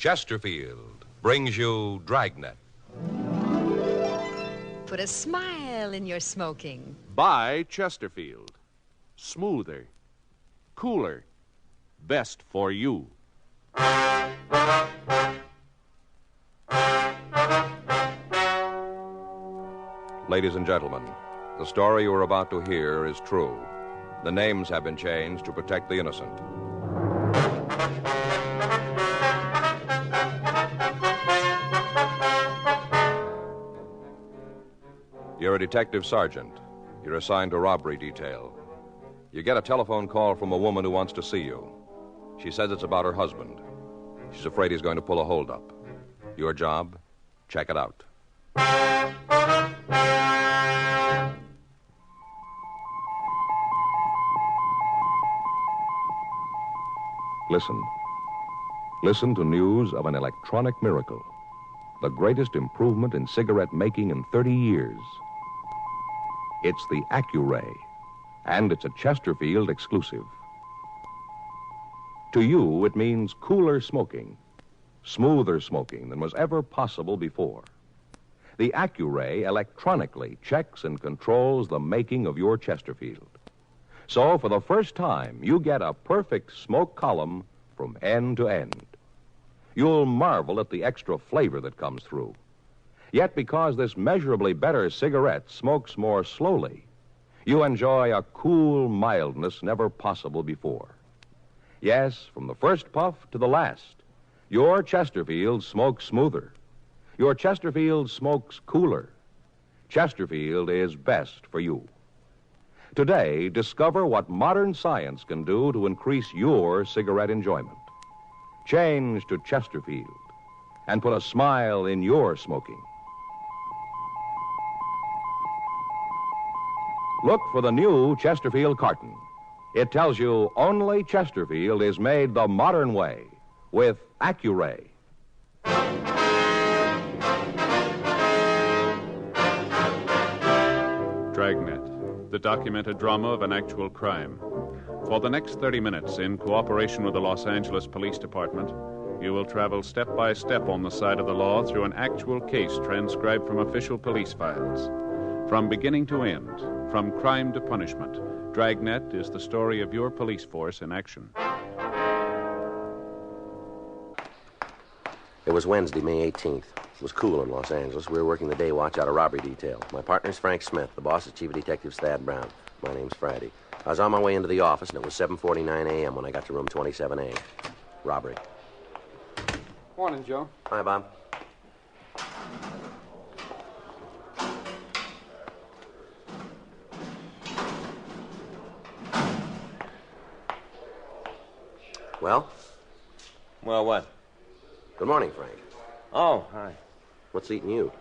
Chesterfield brings you Dragnet. Put a smile in your smoking. Buy Chesterfield. Smoother, cooler, best for you. Ladies and gentlemen, the story you are about to hear is true. The names have been changed to protect the innocent. You're a detective sergeant. You're assigned to robbery detail. You get a telephone call from a woman who wants to see you. She says it's about her husband. She's afraid he's going to pull a holdup. Your job? Check it out. Listen. Listen to news of an electronic miracle. The greatest improvement in cigarette making in 30 years. It's the Accuray, and it's a Chesterfield exclusive. To you, it means cooler smoking, smoother smoking than was ever possible before. The Accuray electronically checks and controls the making of your Chesterfield. So, for the first time, you get a perfect smoke column from end to end. You'll marvel at the extra flavor that comes through. Yet, because this measurably better cigarette smokes more slowly, you enjoy a cool mildness never possible before. Yes, from the first puff to the last, your Chesterfield smokes smoother. Your Chesterfield smokes cooler. Chesterfield is best for you. Today, discover what modern science can do to increase your cigarette enjoyment. Change to Chesterfield and put a smile in your smoking. Look for the new Chesterfield carton. It tells you only Chesterfield is made the modern way with Accuray. Dragnet, the documented drama of an actual crime. For the next 30 minutes, in cooperation with the Los Angeles Police Department, you will travel step by step on the side of the law through an actual case transcribed from official police files. From beginning to end, from crime to punishment, Dragnet is the story of your police force in action. It was Wednesday, May 18th. It was cool in Los Angeles. We were working the day watch out of robbery detail. My partner's Frank Smith. The boss is Chief Detective Thad Brown. My name's Friday. I was on my way into the office, and it was 7:49 a.m. when I got to room 27A. Robbery. Morning, Joe. Hi, Bob. Well? Well, what? Good morning, Frank. Oh, hi. What's eating you?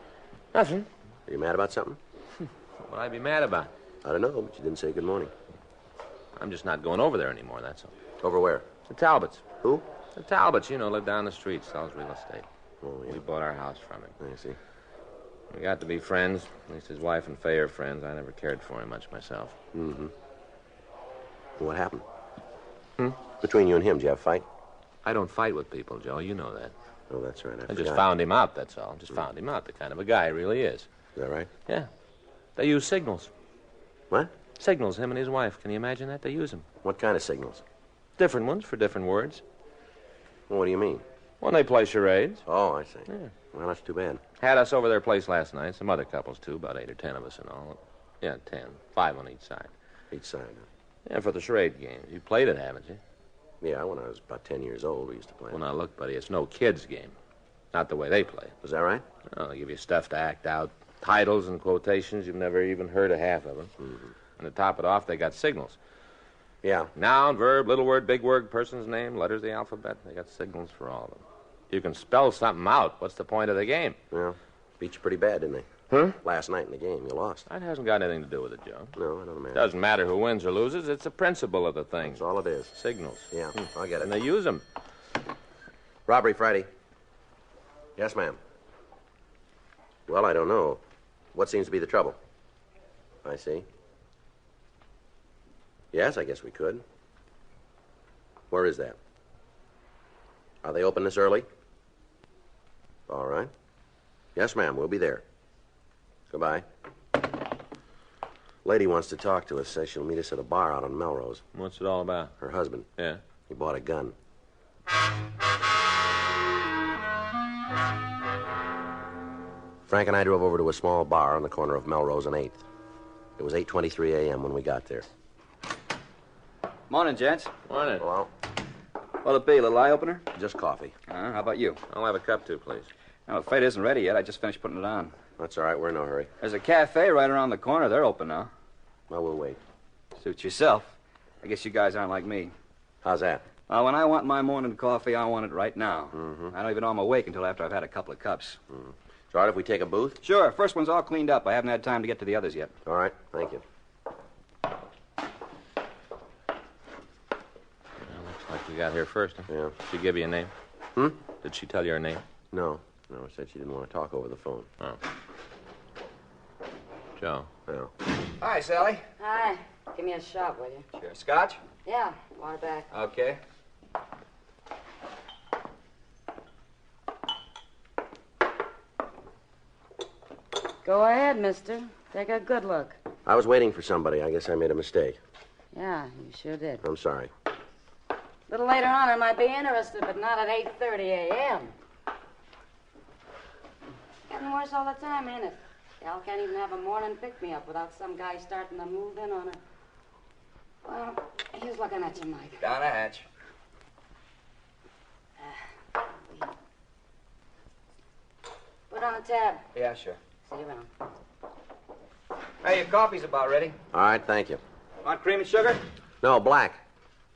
Nothing. Are you mad about something? What would I be mad about? I don't know, but you didn't say good morning. I'm just not going over there anymore, that's all. Over where? The Talbots. Who? The Talbots, you know, live down the street, sells real estate. Oh, yeah. We bought our house from him. I see. We got to be friends. At least his wife and Faye are friends. I never cared for him much myself. Mm-hmm. What happened? Hmm? Between you and him, did you have a fight? I don't fight with people, Joe. You know that. Oh, that's right. I just found him out, that's all. Just found him out, the kind of a guy he really is. Is that right? Yeah. They use signals. What? Signals, him and his wife. Can you imagine that? They use them. What kind of signals? Different ones for different words. Well, what do you mean? When they play charades. Oh, I see. Yeah. Well, that's too bad. Had us over their place last night. Some other couples, too. About 8 or 10 of us in all. Yeah, 10. 5 on each side. Each side, huh? Yeah, for the charade games. You played it, haven't you? Yeah, when I was about 10 years old, we used to play. Well, now, look, buddy, it's no kid's game. Not the way they play. Is that right? Oh, they give you stuff to act out. Titles and quotations. You've never even heard of half of them. Mm-hmm. And to top it off, they got signals. Yeah. Noun, verb, little word, big word, person's name, letters of the alphabet. They got signals for all of them. You can spell something out. What's the point of the game? Well, beat you pretty bad, didn't they? Huh? Last night in the game, you lost. That hasn't got anything to do with it, Joe. No, I don't imagine. Doesn't matter who wins or loses. It's the principle of the thing. That's all it is. Signals. Yeah, I'll get it. And they use them. Robbery Friday. Yes, ma'am. Well, I don't know. What seems to be the trouble? I see. Yes, I guess we could. Where is that? Are they open this early? All right. Yes, ma'am. We'll be there. Goodbye. Lady wants to talk to us. Says she'll meet us at a bar out on Melrose. What's it all about? Her husband. Yeah. He bought a gun. Frank and I drove over to a small bar on the corner of Melrose and 8th. It was 8:23 a.m. when we got there. Morning, gents. Morning. Hello? What'll it be, a little eye-opener? Just coffee. How about you? I'll have a cup, too, please. No, the freight isn't ready yet. I just finished putting it on. That's all right. We're in no hurry. There's a cafe right around the corner. They're open now. Well, we'll wait. Suit yourself. I guess you guys aren't like me. How's that? When I want my morning coffee, I want it right now. Mm-hmm. I don't even know I'm awake until after I've had a couple of cups. It's all right if we take a booth? Sure. First one's all cleaned up. I haven't had time to get to the others yet. All right. Thank you. Looks like we got here first, huh? Yeah. Did she give you a name? Did she tell you her name? No. No, said she didn't want to talk over the phone. Oh. Joe. Yeah. Hi, Sally. Hi. Give me a shot, will you? Sure. Scotch? Yeah, water back. Okay. Go ahead, mister. Take a good look. I was waiting for somebody. I guess I made a mistake. Yeah, you sure did. I'm sorry. A little later on, I might be interested, but not at 8:30 a.m. Getting worse all the time, ain't it? Gal can't even have a morning pick-me-up without some guy starting to move in on her. Well, here's looking at you, Mike. Down a hatch. Put on the tab. Yeah, sure. See you around. Hey, your coffee's about ready. All right, thank you. Want cream and sugar? No, black.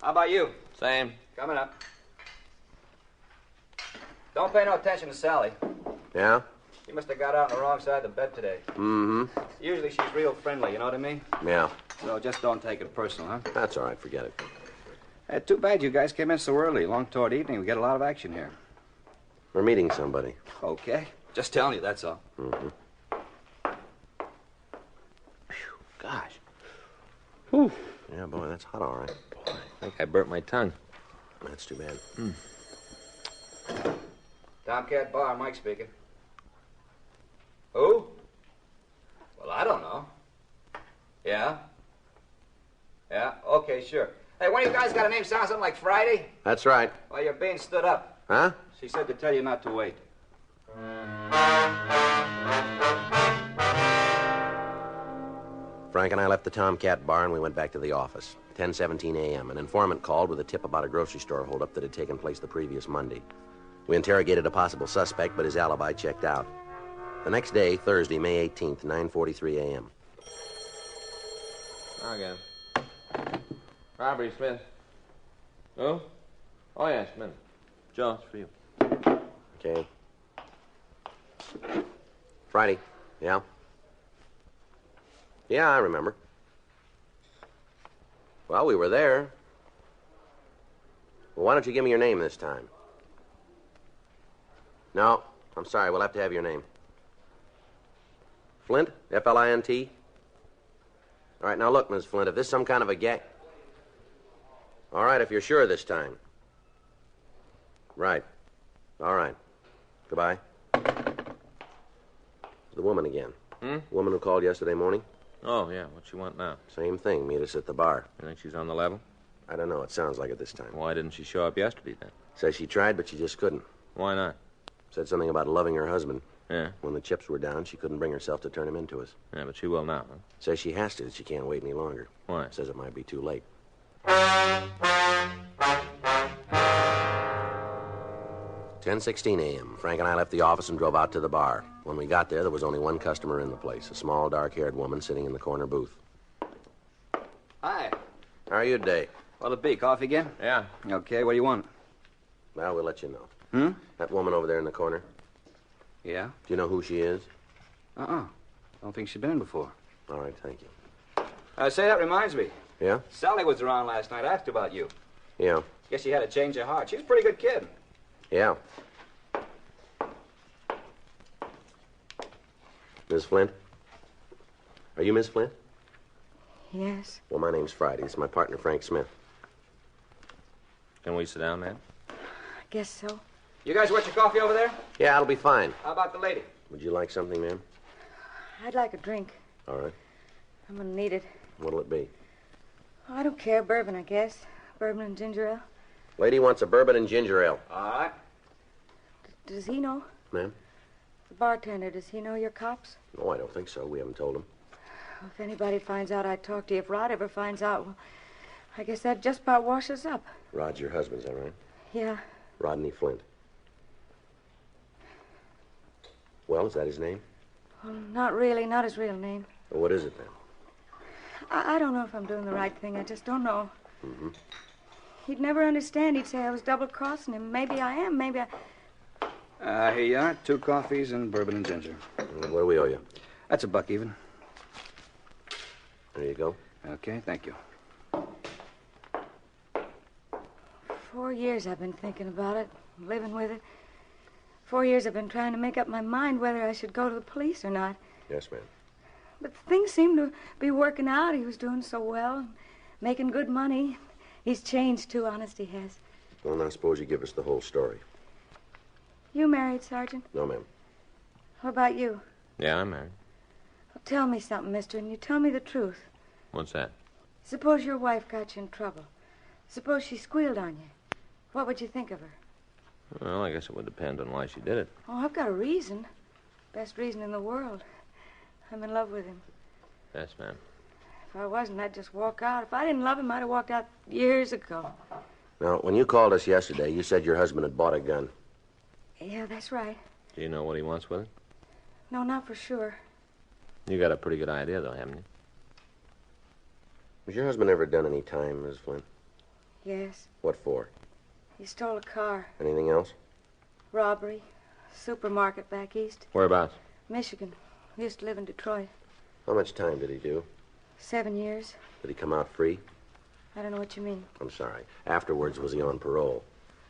How about you? Same. Coming up. Don't pay no attention to Sally. Yeah? She must have got out on the wrong side of the bed today. Mm-hmm. Usually she's real friendly, you know what I mean? Yeah. So just don't take it personal, huh? That's all right. Forget it. Too bad you guys came in so early. Long toward evening, we get a lot of action here. We're meeting somebody. Okay. Just telling you, that's all. Mm-hmm. Gosh. Whew. Yeah, boy, that's hot, all right. I think I burnt my tongue. That's too bad. Tomcat Bar, Mike speaking. Who? Well, I don't know. Yeah? Yeah? Okay, sure. Hey, one of you guys got a name sound something like Friday? That's right. Well, you're being stood up. Huh? She said to tell you not to wait. Frank and I left the Tomcat Bar and we went back to the office. 10:17 a.m. An informant called with a tip about a grocery store holdup that had taken place the previous Monday. We interrogated a possible suspect, but his alibi checked out. The next day, Thursday, May 18th, 9:43 a.m. Again. Robbery, Smith. Who? Oh, yes, Smith. Joe, it's for you. Okay. Friday. Yeah? Yeah, I remember. Well, we were there. Well, why don't you give me your name this time? No, I'm sorry. We'll have to have your name. Flint? F-L-I-N-T? All right, now look, Miss Flint, if this is some kind of a gag... All right, if you're sure this time. Right. All right. Goodbye. The woman again. Hmm? Woman who called yesterday morning? Oh, yeah. What you want now? Same thing. Meet us at the bar. You think she's on the level? I don't know. It sounds like it this time. Why didn't she show up yesterday, then? Says she tried, but she just couldn't. Why not? Said something about loving her husband. Yeah. When the chips were down, she couldn't bring herself to turn him into us. Yeah, but she will now, huh? Says she has to. She can't wait any longer. Why? Says it might be too late. 10:16 a.m. Frank and I left the office and drove out to the bar. When we got there, there was only one customer in the place, a small, dark-haired woman sitting in the corner booth. Hi. How are you today? What'll it be, coffee again? Yeah. Okay, what do you want? Well, we'll let you know. Hmm? That woman over there in the corner, Yeah? do you know who she is? Don't think she's been in before. All right, thank you. Say, that reminds me. Yeah? Sally was around last night. I asked her about you. Yeah. Guess she had a change of heart. She's a pretty good kid. Yeah. Miss Flint? Are you Miss Flint? Yes? Well, my name's Friday. It's my partner, Frank Smith. Can we sit down, man? I guess so. You guys want your coffee over there? Yeah, it'll be fine. How about the lady? Would you like something, ma'am? I'd like a drink. All right. I'm gonna need it. What'll it be? Oh, I don't care. Bourbon, I guess. Bourbon and ginger ale. Lady wants a bourbon and ginger ale. All right. Does he know? Ma'am? The bartender, does he know you're cops? No, I don't think so. We haven't told him. Well, if anybody finds out I talked to you, if Rod ever finds out, well, I guess that just about washes up. Rod's your husband, is that right? Yeah. Rodney Flint. Well, is that his name? Well, not really. Not his real name. Well, what is it then? I don't know if I'm doing the right thing. I just don't know. Mm-hmm. He'd never understand. He'd say I was double-crossing him. Maybe I am. Maybe I... Here you are. 2 coffees and bourbon and ginger. What do we owe you? That's $1 even. There you go. Okay, thank you. 4 years I've been thinking about it, living with it. 4 years I've been trying to make up my mind whether I should go to the police or not. Yes, ma'am. But things seem to be working out. He was doing so well, making good money. He's changed, too, honest he has. Well, now, suppose you give us the whole story. You married, Sergeant? No, ma'am. What about you? Yeah, I'm married. Well, tell me something, mister, and you tell me the truth. What's that? Suppose your wife got you in trouble. Suppose she squealed on you. What would you think of her? Well, I guess it would depend on why she did it. Oh, I've got a reason. Best reason in the world. I'm in love with him. Yes, ma'am. If I wasn't, I'd just walk out. If I didn't love him, I'd have walked out years ago. Now, when you called us yesterday, you said your husband had bought a gun. Yeah, that's right. Do you know what he wants with it? No, not for sure. You got a pretty good idea, though, haven't you? Has your husband ever done any time, Miss Flint? Yes. What for? He stole a car. Anything else? Robbery. Supermarket back east. Whereabouts? Michigan. We used to live in Detroit. How much time did he do? 7 years. Did he come out free? I don't know what you mean. I'm sorry. Afterwards, was he on parole?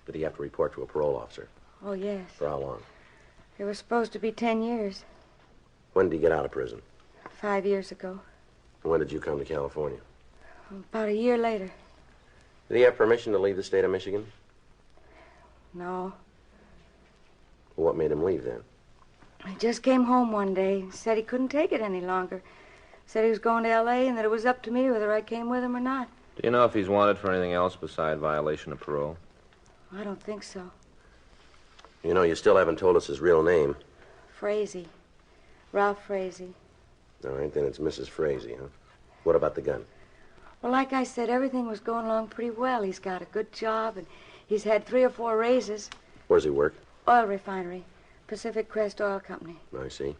Did he have to report to a parole officer? Oh, yes. For how long? It was supposed to be 10 years. When did he get out of prison? 5 years ago. And when did you come to California? About a year later. Did he have permission to leave the state of Michigan? No. Well, what made him leave then? He just came home one day and said he couldn't take it any longer. Said he was going to L.A. and that it was up to me whether I came with him or not. Do you know if he's wanted for anything else beside violation of parole? I don't think so. You know, you still haven't told us his real name. Frazee. Ralph Frazee. All right, then it's Mrs. Frazee, huh? What about the gun? Well, like I said, everything was going along pretty well. He's got a good job, and he's had 3 or 4 raises. Where's he work? Oil refinery. Pacific Crest Oil Company. I see.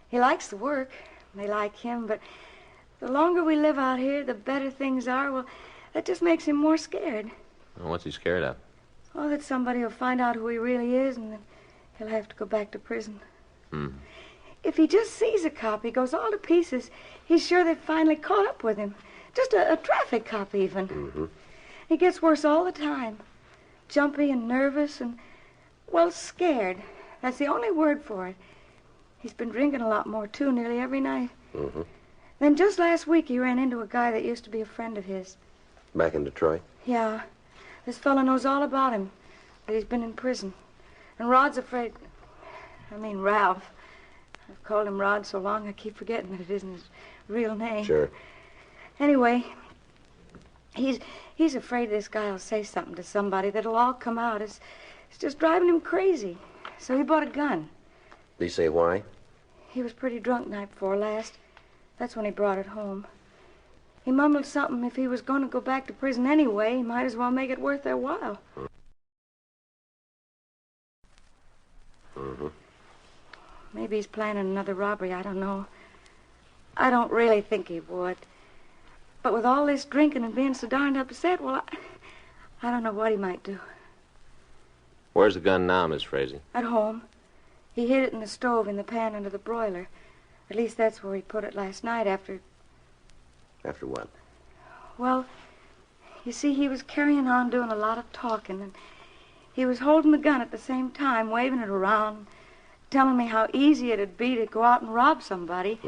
He likes the work. They like him, but the longer we live out here, the better things are. Well, that just makes him more scared. Well, what's he scared of? Oh, that somebody will find out who he really is, and then he'll have to go back to prison. If he just sees a cop, he goes all to pieces. He's sure they've finally caught up with him. Just a traffic cop, even. He gets worse all the time. Jumpy and nervous and, well, scared. That's the only word for it. He's been drinking a lot more, too, nearly every night. Then just last week, he ran into a guy that used to be a friend of his. Back in Detroit? Yeah. This fellow knows all about him, that he's been in prison. And Rod's afraid... Ralph. I've called him Rod so long I keep forgetting that it isn't his real name. Sure. Anyway, he's afraid this guy will say something to somebody that'll all come out. It's just driving him crazy. So he bought a gun. Did he say why? He was pretty drunk night before last. That's when he brought it home. He mumbled something if he was going to go back to prison anyway, he might as well make it worth their while. Maybe he's planning another robbery, I don't know. I don't really think he would. But with all this drinking and being so darned upset, well, I don't know what he might do. Where's the gun now, Miss Frazee? At home. He hid it in the stove in the pan under the broiler. At least that's where he put it last night after... After what? Well, you see, he was carrying on doing a lot of talking, and he was holding the gun at the same time, waving it around, telling me how easy it'd be to go out and rob somebody.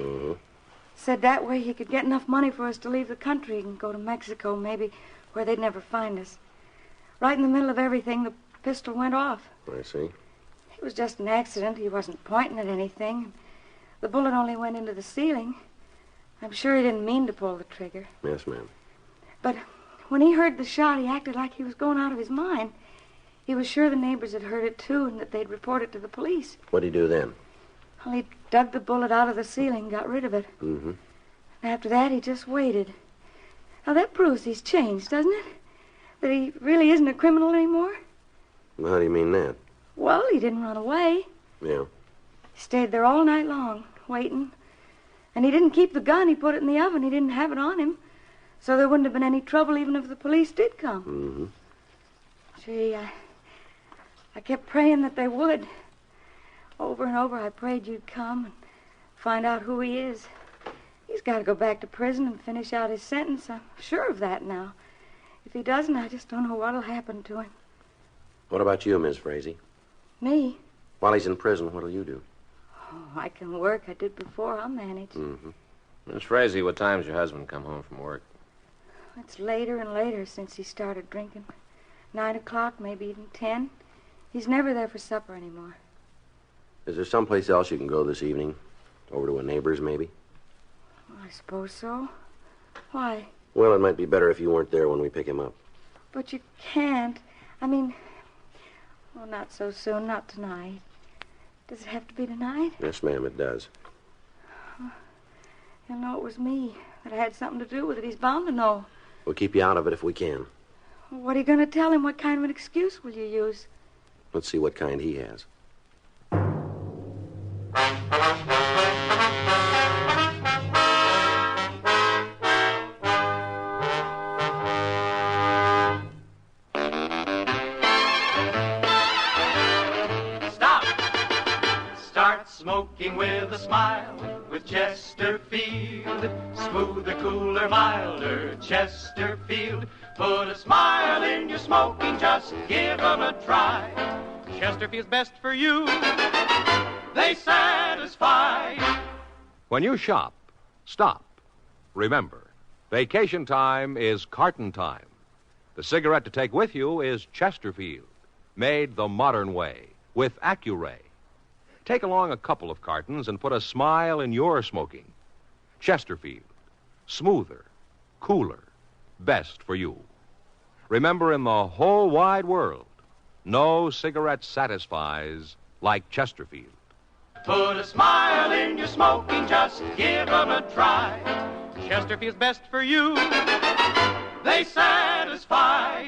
Said that way he could get enough money for us to leave the country and go to Mexico, maybe, where they'd never find us. Right in the middle of everything, the pistol went off. I see. It was just an accident. He wasn't pointing at anything. The bullet only went into the ceiling. I'm sure he didn't mean to pull the trigger. Yes, ma'am. But when he heard the shot, he acted like he was going out of his mind. He was sure the neighbors had heard it, too, and that they'd report it to the police. What'd he do then? Well, he dug the bullet out of the ceiling and got rid of it. Mm-hmm. And after that, he just waited. Now, that proves he's changed, doesn't it? That he really isn't a criminal anymore? Well, how do you mean that? Well, he didn't run away. Yeah. He stayed there all night long, waiting. And he didn't keep the gun. He put it in the oven. He didn't have it on him. So there wouldn't have been any trouble even if the police did come. Mm-hmm. Gee, I kept praying that they would. Over and over, I prayed you'd come and find out who he is. He's got to go back to prison and finish out his sentence. I'm sure of that now. If he doesn't, I just don't know what'll happen to him. What about you, Miss Frazee? Me? While he's in prison, what'll you do? Oh, I can work. I did before. I'll manage. Mm-hmm. Miss Frazee, what time's your husband come home from work? It's later and later since he started drinking. 9 o'clock, maybe even 10. He's never there for supper anymore. Is there someplace else you can go this evening? Over to a neighbor's, maybe? I suppose so. Why? Well, it might be better if you weren't there when we pick him up. But you can't. I mean, well, not so soon, not tonight. Does it have to be tonight? Yes, ma'am, it does. He'll know it was me, that I had something to do with it. He's bound to know. We'll keep you out of it if we can. What are you going to tell him? What kind of an excuse will you use? Let's see what kind he has. Stop! Start smoking with a smile with Chesterfield. Smoother, cooler, milder Chesterfield. Put a smile in your smoking, just give 'em a try. Chesterfield's best for you. They satisfy. When you shop, stop. Remember, vacation time is carton time. The cigarette to take with you is Chesterfield, made the modern way with Accuray. Take along a couple of cartons and put a smile in your smoking. Chesterfield, smoother, cooler, best for you. Remember, in the whole wide world, no cigarette satisfies like Chesterfield. Put a smile in your smoking, just give 'em a try. Chesterfield's best for you. They satisfy.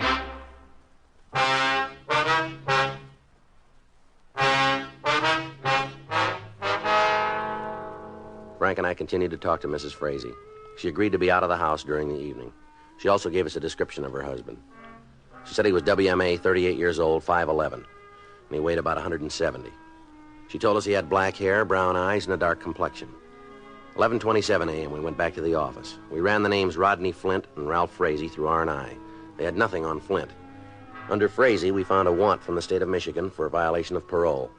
Frank and I continued to talk to Mrs. Frazee. She agreed to be out of the house during the evening. She also gave us a description of her husband. She said he was WMA, 38 years old, 5'11", and he weighed about 170. She told us he had black hair, brown eyes, and a dark complexion. 11:27 a.m., we went back to the office. We ran the names Rodney Flint and Ralph Frazee through R&I. They had nothing on Flint. Under Frazee, we found a warrant from the state of Michigan for a violation of parole.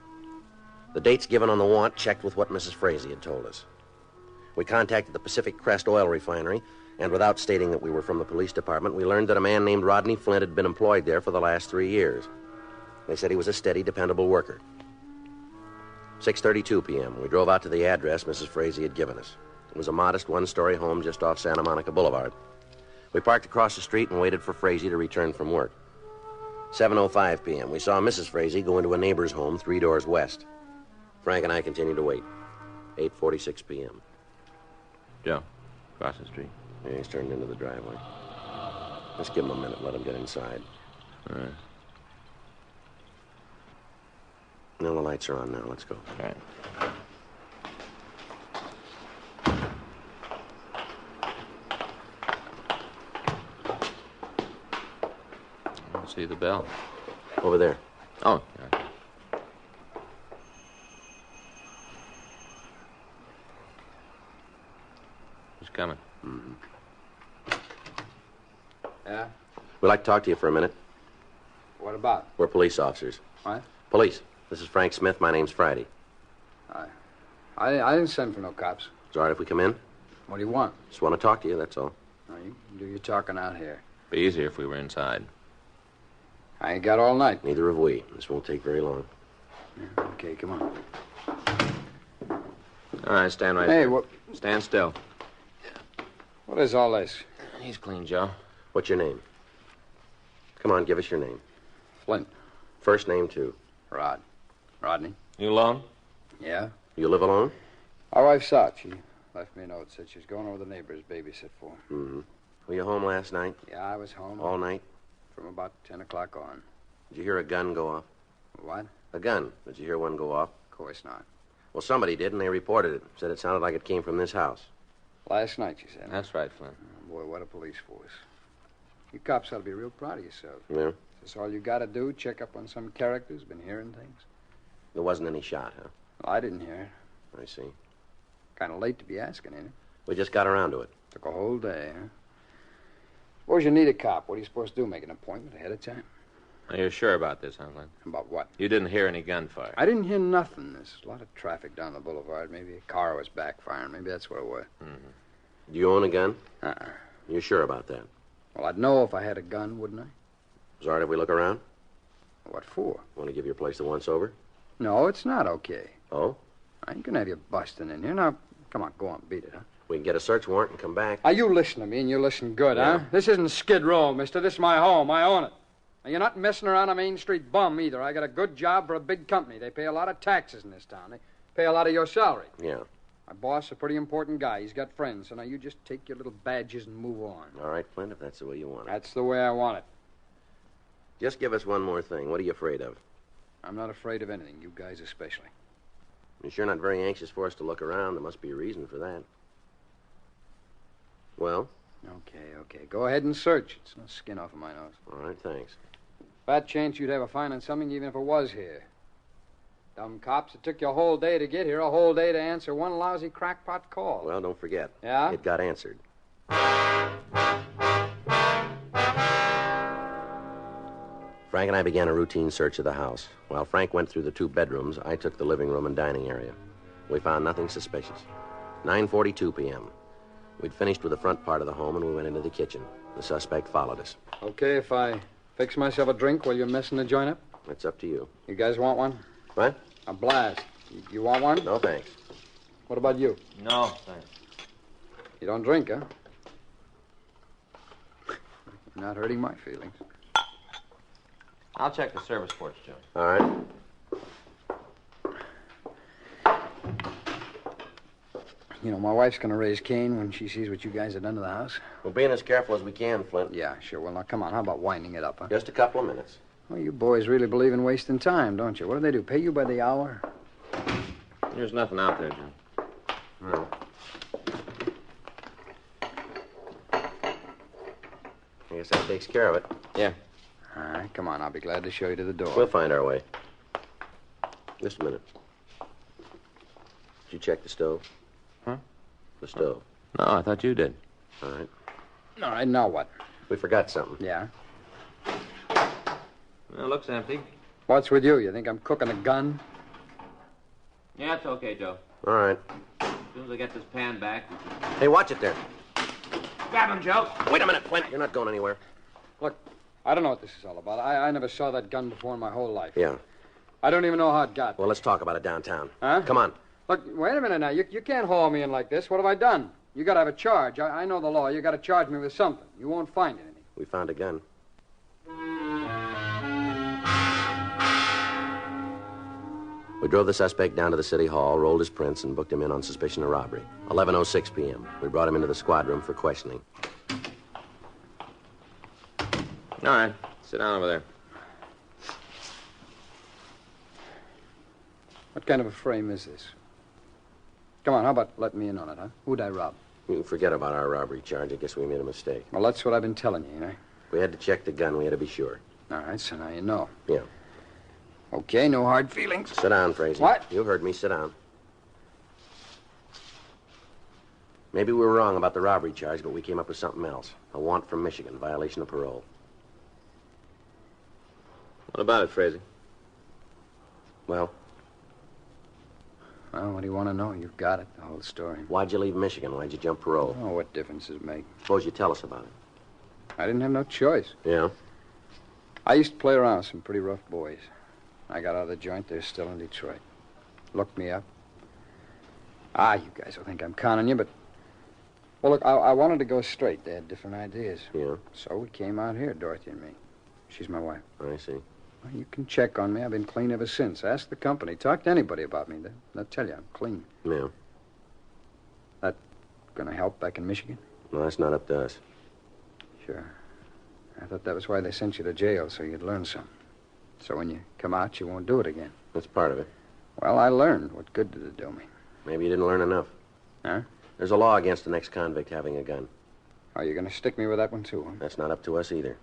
The dates given on the warrant checked with what Mrs. Frazee had told us. We contacted the Pacific Crest Oil Refinery, and without stating that we were from the police department, we learned that a man named Rodney Flint had been employed there for the last 3 years. They said he was a steady, dependable worker. 6:32 p.m., we drove out to the address Mrs. Frazee had given us. It was a modest one-story home just off Santa Monica Boulevard. We parked across the street and waited for Frazee to return from work. 7:05 p.m., we saw Mrs. Frazee go into a neighbor's home 3 doors west. Frank and I continued to wait. 8:46 p.m. Joe, across the street. Yeah, he's turned into the driveway. Let's give him a minute, let him get inside. All right. Now the lights are on now. Let's go. All right. I don't see the bell. Over there. Oh, yeah. Who's coming? Mm-hmm. Yeah? We'd like to talk to you for a minute. What about? We're police officers. What? Police. This is Frank Smith. My name's Friday. I didn't send for no cops. It's all right if we come in? What do you want? Just want to talk to you, that's all. No, you can do your talking out here. Be easier if we were inside. I ain't got all night. Neither have we. This won't take very long. Yeah, okay, come on. All right, stand right Hey, there. what? Stand still. What is all this? He's clean, Joe. What's your name? Come on, give us your name. Flint. First name, too. Rodney. You alone? Yeah? You live alone? My wife's out. She left me a note. Said she's going over the neighbors babysit for. Mm-hmm. Were you home last night? Yeah, I was home. All night? From about 10 o'clock on. Did you hear a gun go off? What? A gun. Did you hear one go off? Of course not. Well, somebody did, and they reported it. Said it sounded like it came from this house. Last night, she said. That's right, Flint. Oh, boy, what a police force. You cops ought to be real proud of yourselves. Yeah? Is this all you got to do? Check up on some characters? Been hearing things? There wasn't any shot, huh? Well, I didn't hear it. I see. Kind of late to be asking, ain't it? We just got around to it. Took a whole day, huh? Suppose you need a cop. What are you supposed to do? Make an appointment ahead of time? Are you sure about this, huh, Flint? About what? You didn't hear any gunfire. I didn't hear nothing. There's a lot of traffic down the boulevard. Maybe a car was backfiring. Maybe that's what it was. Do you own a gun? Uh-uh. You sure about that? Well, I'd know if I had a gun, wouldn't I? Is it all right if we look around? What for? Want to give your place a once-over? No, it's not okay. Oh? I ain't gonna have you busting in here. Now, come on, go on, beat it, huh? We can get a search warrant and come back. You listen to me, and you listen good, Yeah. huh? This isn't Skid Row, mister. This is my home. I own it. Now, you're not messing around a Main Street bum, either. I got a good job for a big company. They pay a lot of taxes in this town. They pay a lot of your salary. Yeah. My boss is a pretty important guy. He's got friends, so now you just take your little badges and move on. All right, Flint, if that's the way you want it. That's the way I want it. Just give us one more thing. What are you afraid of? I'm not afraid of anything, you guys especially. You're sure not very anxious for us to look around. There must be a reason for that. Well? Okay. Go ahead and search. It's no skin off of my nose. All right, thanks. Fat chance you'd have a fine on something even if it was here. Dumb cops, it took you a whole day to get here, a whole day to answer one lousy crackpot call. Well, don't forget. Yeah? It got answered. Frank and I began a routine search of the house. While Frank went through the 2 bedrooms, I took the living room and dining area. We found nothing suspicious. 9:42 p.m. We'd finished with the front part of the home, and we went into the kitchen. The suspect followed us. Okay, if I fix myself a drink while you're messing the joint up? It's up to you. You guys want one? What? A blast. You want one? No, thanks. What about you? No, thanks. You don't drink, huh? You're not hurting my feelings. I'll check the service ports, Joe. All right. You know, my wife's gonna raise Cain when she sees what you guys have done to the house. We're being as careful as we can, Flint. Yeah, sure. Well, now, come on. How about winding it up, huh? Just a couple of minutes. Well, you boys really believe in wasting time, don't you? What do they do? Pay you by the hour? There's nothing out there, Joe. No. I guess that takes care of it. Yeah. All right, come on. I'll be glad to show you to the door. We'll find our way. Just a minute. Did you check the stove? Huh? The stove. No, I thought you did. All right. All right, now what? We forgot something. Yeah? Well, it looks empty. What's with you? You think I'm cooking a gun? Yeah, it's okay, Joe. All right. As soon as I get this pan back. Hey, watch it there. Grab him, Joe. Wait a minute, Flint. You're not going anywhere. Look, I don't know what this is all about. I never saw that gun before in my whole life. Yeah. I don't even know how it got. Well, let's talk about it downtown. Huh? Come on. Look, wait a minute now. You can't haul me in like this. What have I done? You got to have a charge. I know the law. You got to charge me with something. You won't find anything. We found a gun. We drove the suspect down to the city hall, rolled his prints, and booked him in on suspicion of robbery. 11:06 p.m. We brought him into the squad room for questioning. All right. Sit down over there. What kind of a frame is this? Come on, how about letting me in on it, huh? Who'd I rob? You can forget about our robbery charge. I guess we made a mistake. Well, that's what I've been telling you, We had to check the gun. We had to be sure. All right, so now you know. Yeah. Okay, no hard feelings. Sit down, Frazee. What? You heard me. Sit down. Maybe we were wrong about the robbery charge, but we came up with something else. A warrant from Michigan, violation of parole. What about it, Frazee? Well, Well, what do you want to know? You've got it, the whole story. why'd you leave Michigan? Why'd you jump parole? Oh, what difference does it make? Suppose you tell us about it. I didn't have no choice. Yeah? I used to play around with some pretty rough boys. I got out of the joint, they're still in Detroit. Looked me up. You guys will think I'm conning you, but... Well, look, I wanted to go straight. They had different ideas. Yeah? So we came out here, Dorothy and me. She's my wife. I see. Well, you can check on me. I've been clean ever since. Ask the company. Talk to anybody about me. They'll tell you I'm clean. Yeah. That gonna help back in Michigan? No, that's not up to us. Sure. I thought that was why they sent you to jail, so you'd learn something. So when you come out, you won't do it again. That's part of it. Well, I learned. What good did it do me? Maybe you didn't learn enough. Huh? There's a law against an ex-convict having a gun. Oh, you're gonna stick me with that one, too, huh? That's not up to us either.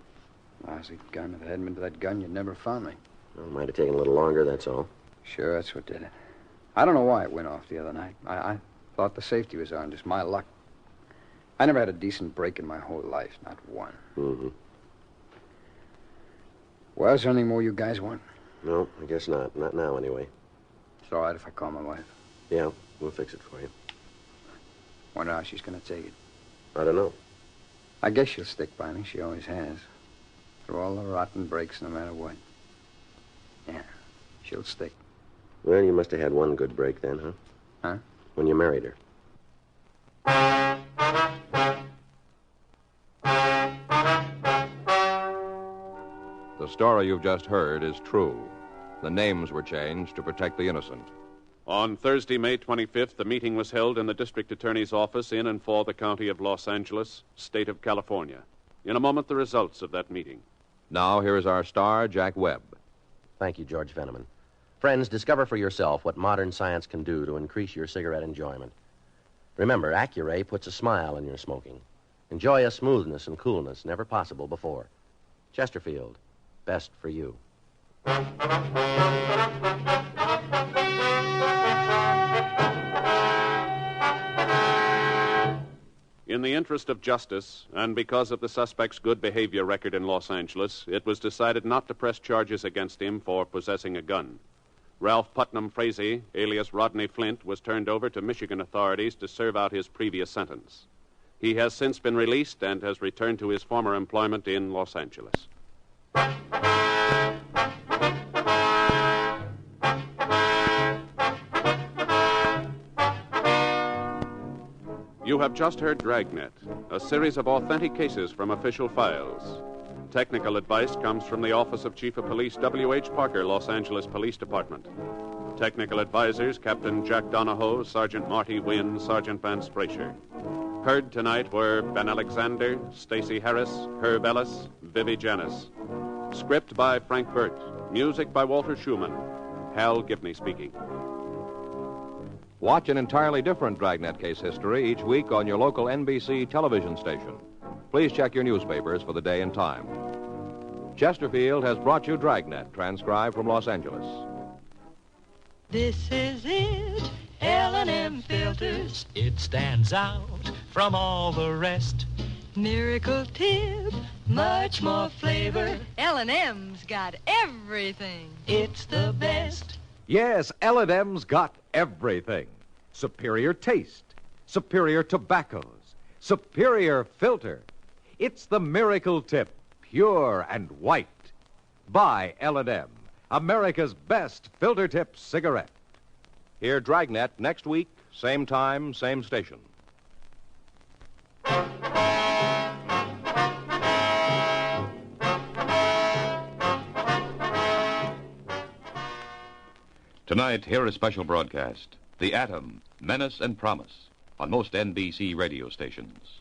Lousy gun. If it hadn't been to that gun, you'd never found me. Well, it might have taken a little longer, that's all. Sure, that's what did it. I don't know why it went off the other night. I thought the safety was on, just my luck. I never had a decent break in my whole life, not one. Mm-hmm. Well, is there anything more you guys want? No, I guess not. Not now, anyway. It's all right if I call my wife. Yeah, we'll fix it for you. Wonder how she's gonna take it. I don't know. I guess she'll stick by me. She always has. Through all the rotten breaks, no matter what. Yeah, she'll stick. Well, you must have had one good break then, huh? Huh? When you married her. The story you've just heard is true. The names were changed to protect the innocent. On Thursday, May 25th, the meeting was held in the district attorney's office in and for the county of Los Angeles, state of California. In a moment, the results of that meeting. Now, here is our star, Jack Webb. Thank you, George Fenneman. Friends, discover for yourself what modern science can do to increase your cigarette enjoyment. Remember, Accuray puts a smile in your smoking. Enjoy a smoothness and coolness never possible before. Chesterfield, best for you. In the interest of justice, and because of the suspect's good behavior record in Los Angeles, it was decided not to press charges against him for possessing a gun. Ralph Putnam Frazee, alias Rodney Flint, was turned over to Michigan authorities to serve out his previous sentence. He has since been released and has returned to his former employment in Los Angeles. You have just heard Dragnet, a series of authentic cases from official files. Technical advice comes from the Office of Chief of Police W.H. Parker, Los Angeles Police Department. Technical advisors, Captain Jack Donahoe, Sergeant Marty Wynn, Sergeant Vance Brasher. Heard tonight were Ben Alexander, Stacey Harris, Herb Ellis, Vivi Janis. Script by Frank Burt. Music by Walter Schumann. Hal Gibney speaking. Watch an entirely different Dragnet case history each week on your local NBC television station. Please check your newspapers for the day and time. Chesterfield has brought you Dragnet, transcribed from Los Angeles. This is it, L&M filters. It stands out from all the rest. Miracle tip, much more flavor. L&M's got everything. It's the best. Yes, L&M's got everything. Superior taste, superior tobaccos, superior filter. It's the Miracle Tip, pure and white. Buy L&M, America's best filter tip cigarette. Hear Dragnet next week, same time, same station. Tonight, hear a special broadcast, The Atom, Menace and Promise, on most NBC radio stations.